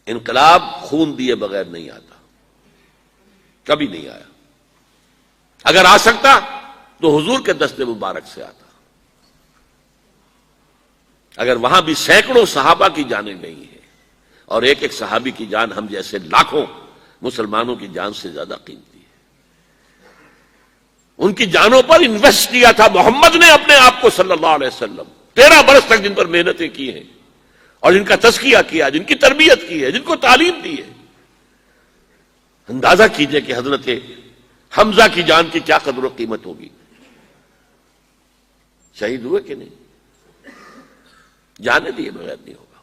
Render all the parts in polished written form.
انقلاب خون دیے بغیر نہیں آتا، کبھی نہیں آیا۔ اگر آ سکتا تو حضور کے دست مبارک سے آتا، اگر وہاں بھی سینکڑوں صحابہ کی جانیں گئی ہیں، اور ایک ایک صحابی کی جان ہم جیسے لاکھوں مسلمانوں کی جان سے زیادہ قیمتی ہے۔ ان کی جانوں پر انویسٹ کیا تھا محمد نے اپنے آپ کو صلی اللہ علیہ وسلم، 13 برس تک جن پر محنتیں کی ہیں اور جن کا تزکیہ کیا، جن کی تربیت کی ہے، جن کو تعلیم دی ہے۔ اندازہ کیجئے کہ حضرت حمزہ کی جان کی کیا قدر و قیمت ہوگی۔ شہید ہوئے کہ نہیں؟ جانے دیے بغیر نہیں ہوگا۔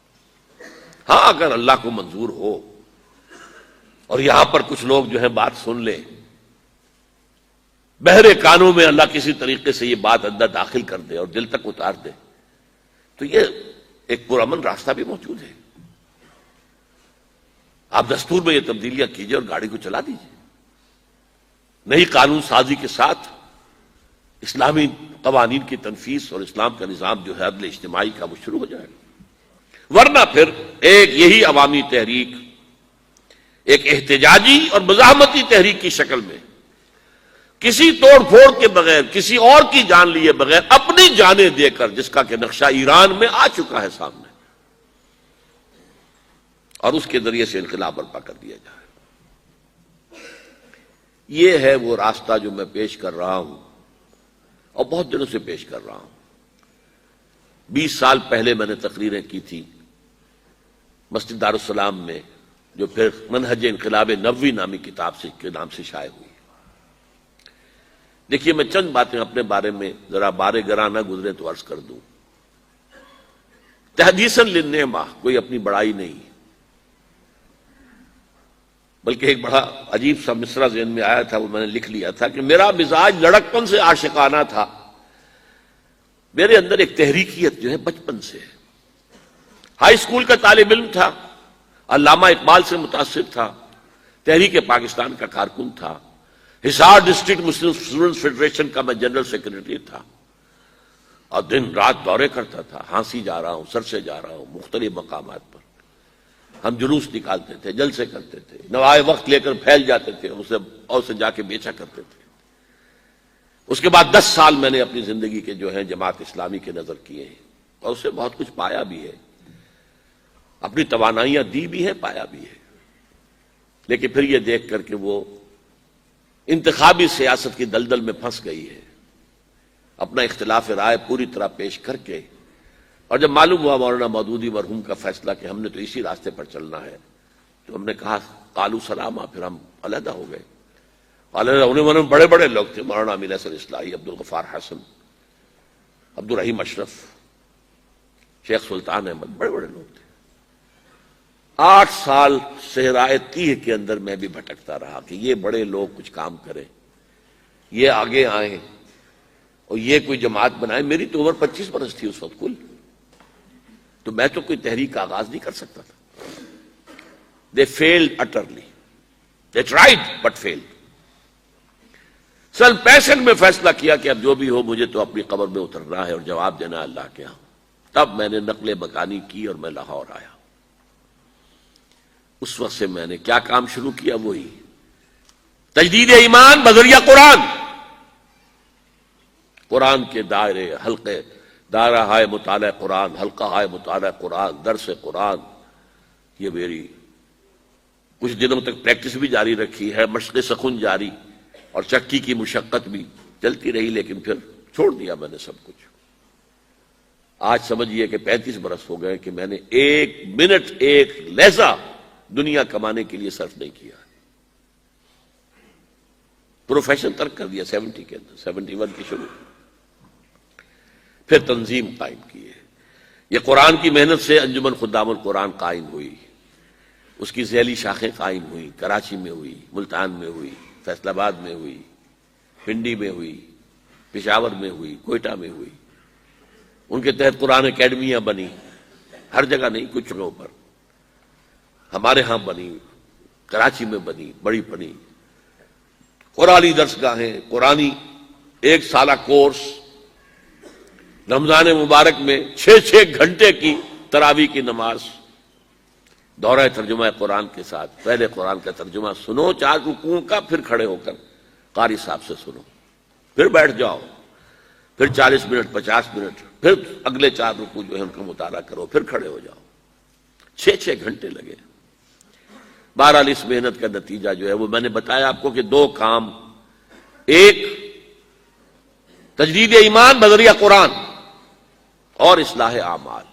ہاں اگر اللہ کو منظور ہو اور یہاں پر کچھ لوگ جو ہے بات سن لیں، بہرے کانوں میں اللہ کسی طریقے سے یہ بات اندر داخل کر دے اور دل تک اتار دے، تو یہ ایک پرامن راستہ بھی موجود ہے۔ آپ دستور میں یہ تبدیلیاں کیجئے اور گاڑی کو چلا دیجئے، نئی قانون سازی کے ساتھ اسلامی قوانین کی تنفیذ اور اسلام کا نظام جو ہے عدل اجتماعی کا وہ شروع ہو جائے گا۔ ورنہ پھر ایک یہی عوامی تحریک ایک احتجاجی اور مزاحمتی تحریک کی شکل میں کسی توڑ پھوڑ کے بغیر، کسی اور کی جان لیے بغیر، اپنی جانیں دے کر، جس کا کہ نقشہ ایران میں آ چکا ہے سامنے، اور اس کے ذریعے سے انقلاب برپا کر دیا جائے۔ یہ ہے وہ راستہ جو میں پیش کر رہا ہوں اور بہت دنوں سے پیش کر رہا ہوں۔ 20 سال پہلے میں نے تقریریں کی تھی مسجد دارالسلام میں، جو پھر منہج انقلاب نبوی نامی کتاب کے نام سے شائع ہوئی۔ دیکھیے میں چند باتیں اپنے بارے میں ذرا بارے گراں نہ گزرے تو عرض کر دوں۔ تحدیثاً للنعمہ، کوئی اپنی بڑائی نہیں، بلکہ ایک بڑا عجیب سا مصرع ذہن میں آیا تھا، وہ میں نے لکھ لیا تھا کہ میرا مزاج لڑکپن سے عاشقانہ تھا، میرے اندر ایک تحریکیت جو ہے بچپن سے ہے۔ ہائی اسکول کا طالب علم تھا، علامہ اقبال سے متاثر تھا، تحریک پاکستان کا کارکن تھا، حصار ڈسٹرکٹ مسلم اسٹوڈنٹس فیڈریشن کا میں جنرل سیکرٹری تھا، اور دن رات دورے کرتا تھا، ہانسی جا رہا ہوں، سر سے جا رہا ہوں، مختلف مقامات پر ہم جلوس نکالتے تھے، جلسے کرتے تھے، نوائے وقت لے کر پھیل جاتے تھے، اسے جا کے بیچا کرتے تھے۔ اس کے بعد 10 سال میں نے اپنی زندگی کے جو ہیں جماعت اسلامی کے نظر کیے ہیں، اور اس سے بہت کچھ پایا بھی ہے، اپنی توانائیاں دی بھی ہیں، پایا بھی ہے۔ لیکن پھر یہ دیکھ کر کہ وہ انتخابی سیاست کی دلدل میں پھنس گئی ہے، اپنا اختلاف رائے پوری طرح پیش کر کے، اور جب معلوم ہوا مولانا مودودی مرحوم کا فیصلہ کہ ہم نے تو اسی راستے پر چلنا ہے، تو ہم نے کہا قالوا سلاما، پھر ہم علیحدہ ہو گئے۔ علیحدہ ہونے والے بڑے بڑے لوگ تھے، مولانا امین احسن اصلاحی، عبدالغفار حسن، عبدالرحیم اشرف، شیخ سلطان احمد، بڑے بڑے لوگ تھے۔ 8 سال صحرائے تیہ کے اندر میں بھی بھٹکتا رہا کہ یہ بڑے لوگ کچھ کام کریں، یہ آگے آئیں اور یہ کوئی جماعت بنائے۔ میری تو عمر 25 برس تھی اس وقت کل، تو میں تو کوئی تحریک کا آغاز نہیں کر سکتا تھا۔ They failed utterly. They tried but failed. سن 65 میں فیصلہ کیا کہ اب جو بھی ہو مجھے تو اپنی قبر میں اترنا ہے اور جواب دینا اللہ کے ہاں۔ تب میں نے نقل مکانی کی اور میں لاہور آیا۔ اس وقت سے میں نے کیا کام شروع کیا؟ وہی تجدید ایمان بذریعہ قرآن، قرآن کے دائرے، حلقے، دائرہ ہائے مطالعہ قرآن، حلقہ ہائے مطالعہ قرآن، درس قرآن، یہ میری کچھ دنوں تک پریکٹس بھی جاری رکھی ہے، مشق سخن جاری، اور چکی کی مشقت بھی چلتی رہی، لیکن پھر چھوڑ دیا میں نے سب کچھ۔ آج سمجھیے کہ 35 برس ہو گئے کہ میں نے 1 منٹ، 1 لحظہ دنیا کمانے کے لیے صرف نہیں کیا۔ پروفیشن ترک کر دیا 70 کے اندر، 71 کی شروع، پھر تنظیم قائم کی ہے۔ یہ قرآن کی محنت سے انجمن خدام القرآن قائم ہوئی، اس کی ذیلی شاخیں قائم ہوئی، کراچی میں ہوئی، ملتان میں ہوئی، فیصل آباد میں ہوئی، پنڈی میں ہوئی، پشاور میں ہوئی، کوئٹہ میں ہوئی۔ ان کے تحت قرآن اکیڈمیاں بنی، ہر جگہ نہیں، کچھ جگہوں پر ہمارے ہاں بنی، کراچی میں بنی، بڑی بنی قرآنی درسگاہیں، قرآنی 1 سالہ کورس، رمضان مبارک میں 6 گھنٹے کی تراویح کی نماز، دورہ ترجمہ قرآن کے ساتھ پہلے قرآن کا ترجمہ سنو 4 رکوعوں کا، پھر کھڑے ہو کر قاری صاحب سے سنو، پھر بیٹھ جاؤ، پھر 40 منٹ 50 منٹ، پھر اگلے 4 رکوع جو ہے ان کا مطالعہ کرو، پھر کھڑے ہو جاؤ۔ 6 گھنٹے لگے۔ بہرحال اس محنت کا نتیجہ جو ہے وہ میں نے بتایا آپ کو کہ 2 کام، ایک تجدید ایمان بذریعہ قرآن اور اصلاح اعمال۔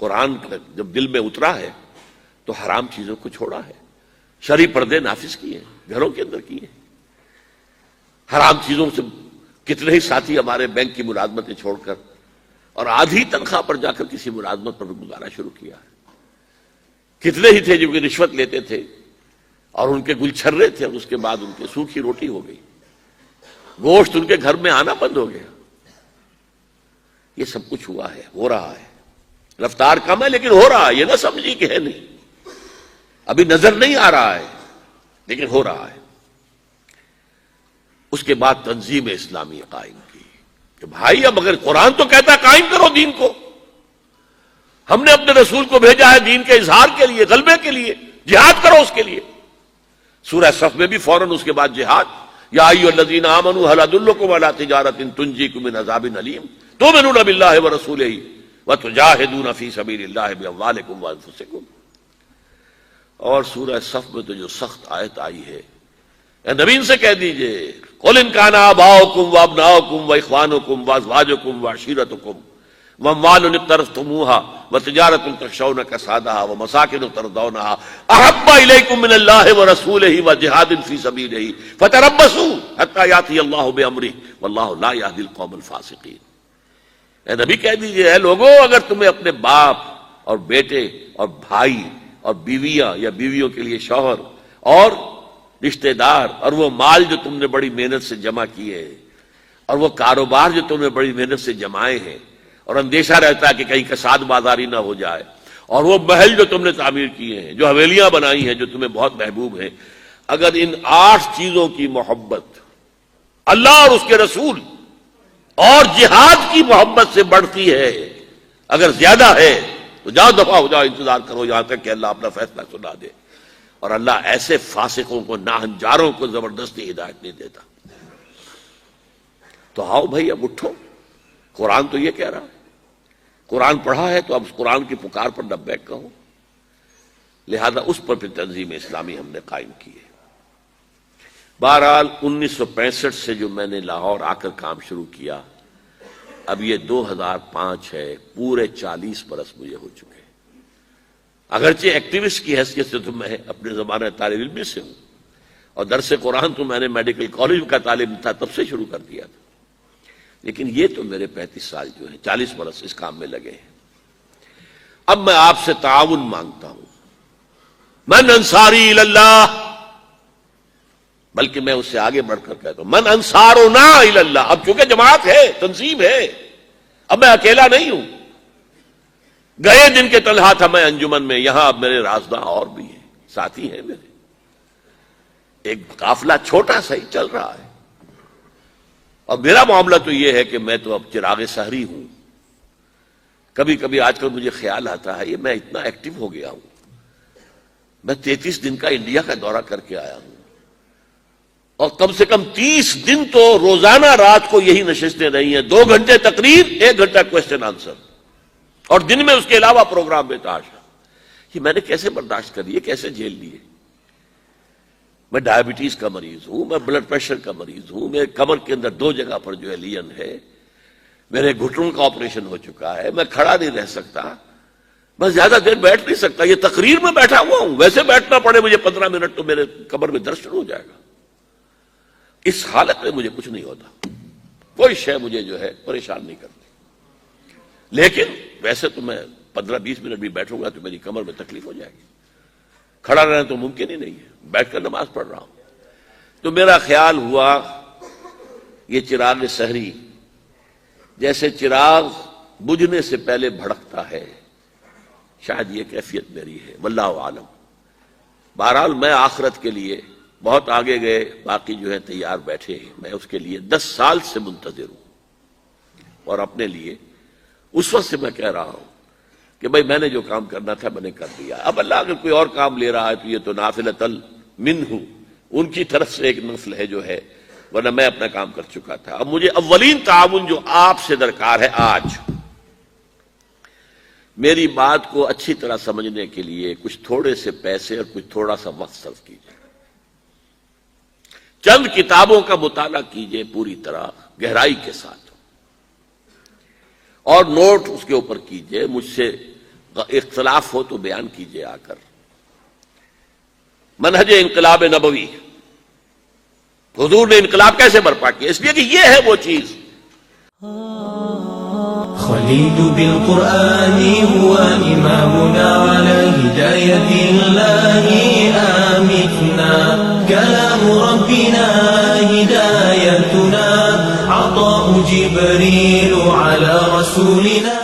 قرآن جب دل میں اترا ہے تو حرام چیزوں کو چھوڑا ہے، شرعی پردے نافذ کیے، گھروں کے اندر کیے۔ حرام چیزوں سے کتنے ہی ساتھی ہمارے بینک کی ملازمتیں چھوڑ کر اور آدھی تنخواہ پر جا کر کسی ملازمت پر گزارا شروع کیا ہے۔ کتنے ہی تھے جو کہ رشوت لیتے تھے اور ان کے گل چھرے تھے، اور اس کے بعد ان کے سوکھی روٹی ہو گئی، گوشت ان کے گھر میں آنا بند ہو گیا۔ یہ سب کچھ ہوا ہے، ہو رہا ہے، رفتار کم ہے لیکن ہو رہا ہے، یہ نہ سمجھی کہ ہے نہیں، ابھی نظر نہیں آ رہا ہے لیکن ہو رہا ہے۔ اس کے بعد تنظیم اسلامی قائم کی کہ بھائی اب اگر قرآن تو کہتا ہے قائم کرو دین کو، ہم نے اپنے رسول کو بھیجا ہے دین کے اظہار کے لیے، غلبے کے لیے، جہاد کرو اس کے لیے۔ سورہ صف میں بھی فوراً اس کے بعد جہاد، یا ایھا الذین آمنوا ھل ادلکم علی تجارۃ تنجیکم من عذاب علیم تؤمنون باللہ ورسولہ وتجاہدون فی سبیل اللہ باموالکم وانفسکم۔ اور سورہ صف میں تو جو سخت آیت آئی ہے، اے نبی ان سے کہہ دیجئے قل ان کان آباؤکم وابناؤکم واخوانکم وازواجکم وعشیرتکم واموال اقترفتموها وتجارۃ تخشون کسادها ومساکن ترضونها احب الیکم من اللہ ورسولہ وجہاد فی سبیلہ فتربصوا حتی یأتی اللہ بامرہ واللہ لا یہدی القوم الفاسقین۔ اے نبی کہہ دیجئے اے لوگو، اگر تمہیں اپنے باپ اور بیٹے اور بھائی اور بیویاں یا بیویوں کے لیے شوہر اور رشتہ دار اور وہ مال جو تم نے بڑی محنت سے جمع کیے اور وہ کاروبار جو تم نے بڑی محنت سے جمائے ہیں اور اندیشہ رہتا ہے کہ کہیں کساد بازاری نہ ہو جائے، اور وہ محل جو تم نے تعمیر کیے ہیں، جو حویلیاں بنائی ہیں جو تمہیں بہت محبوب ہیں، اگر ان 8 چیزوں کی محبت اللہ اور اس کے رسول اور جہاد کی محبت سے بڑھتی ہے، اگر زیادہ ہے تو جاؤ دفعہ ہو جاؤ، انتظار کرو یہاں تک کہ اللہ اپنا فیصلہ سنا دے۔ اور اللہ ایسے فاسقوں کو، ناہنجاروں کو زبردستی ہدایت نہیں دیتا۔ تو آؤ بھائی اب اٹھو، قرآن تو یہ کہہ رہا ہے، قرآن پڑھا ہے تو اب قرآن کی پکار پر لبیک کہو۔ لہذا اس پر پھر تنظیم اسلامی ہم نے قائم کی ہے۔ بہرحال 1965 سے جو میں نے لاہور آ کر کام شروع کیا، اب یہ 2005 ہے، پورے 40 برس مجھے ہو چکے۔ اگرچہ ایکٹیوسٹ کی حیثیت سے تو میں اپنے زمانہ طالب علم سے ہوں، اور درس قرآن تو میں نے میڈیکل کالج کا طالب تھا تب سے شروع کر دیا تھا، لیکن یہ تو میرے 35 سال جو ہیں، 40 برس اس کام میں لگے ہیں۔ اب میں آپ سے تعاون مانگتا ہوں، من انصاری اللہ، بلکہ میں اس سے آگے بڑھ کر کہتا ہوں من انصارنا الی اللہ۔ اب چونکہ جماعت ہے، تنظیم ہے، اب میں اکیلا نہیں ہوں۔ گئے دن کے طلحہ تھا میں انجمن میں، یہاں اب میرے رازداں اور بھی ہیں، ساتھی ہیں میرے۔ ایک قافلہ چھوٹا سا ہی چل رہا ہے، اور میرا معاملہ تو یہ ہے کہ میں تو اب چراغ سحری ہوں۔ کبھی کبھی آج کل مجھے خیال آتا ہے یہ میں اتنا ایکٹیو ہو گیا ہوں، میں 33 دن کا انڈیا کا دورہ کر کے آیا ہوں، اور کم سے کم 30 دن تو روزانہ رات کو یہی نشستیں رہی ہیں، 2 گھنٹے تقریر، 1 گھنٹہ کوسچن آنسر، اور دن میں اس کے علاوہ پروگرام بے تحاشا۔ یہ میں نے کیسے برداشت کر لیے، کیسے جھیل لیے؟ میں ڈائبٹیز کا مریض ہوں، میں بلڈ پریشر کا مریض ہوں، میرے کمر کے اندر 2 جگہ پر جو ہے لین ہے، میرے گھٹنوں کا آپریشن ہو چکا ہے، میں کھڑا نہیں رہ سکتا، میں زیادہ دیر بیٹھ نہیں سکتا، یہ تقریر میں بیٹھا ہوا ہوں، ویسے بیٹھنا پڑے مجھے 15 منٹ تو میرے کمر میں درد شروع ہو جائے گا۔ اس حالت میں مجھے کچھ نہیں ہوتا، کوئی شے مجھے جو ہے پریشان نہیں کرتی، لیکن ویسے تو میں 15-20 منٹ بھی بیٹھوں گا تو میری کمر میں تکلیف ہو جائے گی، کھڑا رہنا تو ممکن ہی نہیں ہے، بیٹھ کر نماز پڑھ رہا ہوں۔ تو میرا خیال ہوا یہ چراغ سحری جیسے چراغ بجھنے سے پہلے بھڑکتا ہے، شاید یہ کیفیت میری ہے، واللہ عالم۔ بہرحال میں آخرت کے لیے بہت آگے گئے، باقی جو ہے تیار بیٹھے ہیں، میں اس کے لیے 10 سال سے منتظر ہوں، اور اپنے لیے اس وقت سے میں کہہ رہا ہوں کہ بھائی میں نے جو کام کرنا تھا میں نے کر دیا. اب اللہ اگر کوئی اور کام لے رہا ہے تو یہ تو نافلۃ منہ، ان کی طرف سے ایک نفل ہے جو ہے، ورنہ میں اپنا کام کر چکا تھا. اب مجھے اولین تعاون جو آپ سے درکار ہے آج، میری بات کو اچھی طرح سمجھنے کے لیے کچھ تھوڑے سے پیسے اور کچھ تھوڑا سا وقت صرف کیجیے. چند کتابوں کا مطالعہ کیجیے پوری طرح گہرائی کے ساتھ، اور نوٹ اس کے اوپر کیجیے. مجھ سے اختلاف ہو تو بیان کیجیے آ کر. منہج انقلاب نبوی، حضور نے انقلاب کیسے برپا کیا؟ اس لیے کہ یہ ہے وہ چیز. خليل بالقرآن هو إمامنا على هداية الله آمتنا، كلام ربنا هدايتنا، عطاء جبريل على رسولنا.